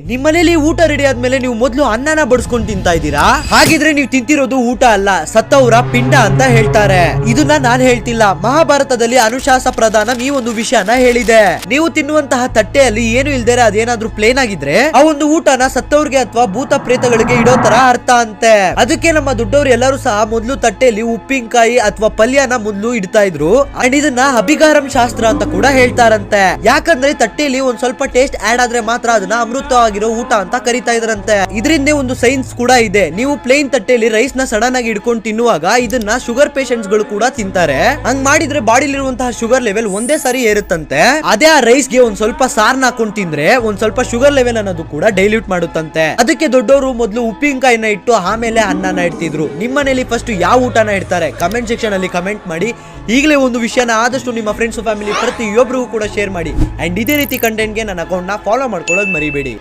ನಿಮ್ಮನೇಲಿ ಊಟ ರೆಡಿ ಆದ್ಮೇಲೆ ನೀವು ಮೊದಲು ಅನ್ನನ ಬಡಿಸ್ಕೊಂಡು ತಿಂತಾ ಇದ್ದೀರಾ? ಹಾಗಿದ್ರೆ ನೀವು ತಿಂತಿರೋದು ಊಟ ಅಲ್ಲ, ಸತ್ತವರ ಪಿಂಡ ಅಂತ ಹೇಳ್ತಾರೆ. ಇದನ್ನ ನಾನು ಹೇಳ್ತಿಲ್ಲ, ಮಹಾಭಾರತದಲ್ಲಿ ಅನುಶಾಸ ಪ್ರಧಾನ ಈ ಒಂದು ವಿಷಯನ ಹೇಳಿದೆ. ನೀವು ತಿನ್ನುವಂತಹ ತಟ್ಟೆಯಲ್ಲಿ ಏನು ಇಲ್ದೇರೆ ಅದೇನಾದ್ರೂ ಪ್ಲೇನ್ ಆಗಿದ್ರೆ ಆ ಒಂದು ಊಟನ ಸತ್ತವ್ರಿಗೆ ಅಥವಾ ಭೂತ ಪ್ರೇತಗಳಿಗೆ ಇಡೋ ತರ ಅರ್ಥ ಅಂತೆ. ಅದಕ್ಕೆ ನಮ್ಮ ದೊಡ್ಡವರು ಎಲ್ಲರೂ ಸಹ ಮೊದಲು ತಟ್ಟೆಯಲ್ಲಿ ಉಪ್ಪಿನಕಾಯಿ ಅಥವಾ ಪಲ್ಯನ ಮೊದಲು ಇಡ್ತಾ ಇದ್ರು. ಅಂಡ್ ಇದನ್ನ ಅಭಿಗಾರಂ ಶಾಸ್ತ್ರ ಅಂತ ಕೂಡ ಹೇಳ್ತಾರಂತೆ. ಯಾಕಂದ್ರೆ ತಟ್ಟೆಯಲ್ಲಿ ಒಂದ್ ಸ್ವಲ್ಪ ಟೇಸ್ಟ್ ಆಡ್ ಆದ್ರೆ ಮಾತ್ರ ಅದನ್ನ ಅಮೃತವಾಗಿರೋ ಊಟ ಅಂತ ಕರಿತಾ ಇದ್ರಂತೆ. ಇದರಿಂದ ಒಂದು ಸೈನ್ಸ್ ಕೂಡ ಇದೆ. ನೀವು ಪ್ಲೇನ್ ತಟ್ಟೆಯಲ್ಲಿ ರೈಸ್ ನ ಸಡನ್ ಆಗಿ ಇಡ್ಕೊಂಡು ತಿನ್ನುವಾಗ ಇದನ್ನ ಶುಗರ್ ಪೇಷಂಟ್ಸ್ ಗಳು ಕೂಡ ತಿಂತಾರೆ. ಹಂಗ್ ಮಾಡಿದ್ರೆ ಬಾಡಿಲಿರುವಂತಹ ಶುಗರ್ ಲೆವೆಲ್ ಒಂದೇ ಸಾರಿ ಏರುತ್ತಂತೆ. ಅದೇ ಆ ರೈಸ್ ಗೆ ಒಂದ್ ಸ್ವಲ್ಪ ಸಾರ್ನ ಹಾಕೊಂಡು ತಿಂದ್ರೆ ಒಂದ್ ಸ್ವಲ್ಪ ಶುಗರ್ ಲೆವೆಲ್ ಅನ್ನೋದು ಕೂಡ ಡೈಲ್ಯೂಟ್ ಮಾಡುತ್ತಂತೆ. ಅದಕ್ಕೆ ದೊಡ್ಡವರು ಮೊದಲು ಉಪ್ಪಿನಕಾಯಿನ ಇಟ್ಟು ಆಮೇಲೆ ಅನ್ನನ ಇಡ್ತಿದ್ರು. ನಿಮ್ಮನೇಲಿ ಫಸ್ಟ್ ಯಾವ ಊಟನ ಇಡ್ತಾರೆ ಕಮೆಂಟ್ ಸೆಕ್ಷನ್ ಅಲ್ಲಿ ಕಮೆಂಟ್ ಮಾಡಿ. ಈಗಲೇ ಒಂದು ವಿಷಯನ ಆದಷ್ಟು ನಿಮ್ಮ ಫ್ರೆಂಡ್ಸ್ ಫ್ಯಾಮಿಲಿ ಪ್ರತಿಯೊಬ್ಬರಿಗೂ ಕೂಡ ಶೇರ್ ಮಾಡಿ. ಅಂಡ್ ಇದೇ ರೀತಿ ಕಂಟೆಂಟ್ ಗೆ ನನ್ನ ಅಕೌಂಟ್ ನ ಫಾಲೋ ಮಾಡ್ಕೊಳ್ಳೋದು ಮರಿಬೇಡಿ.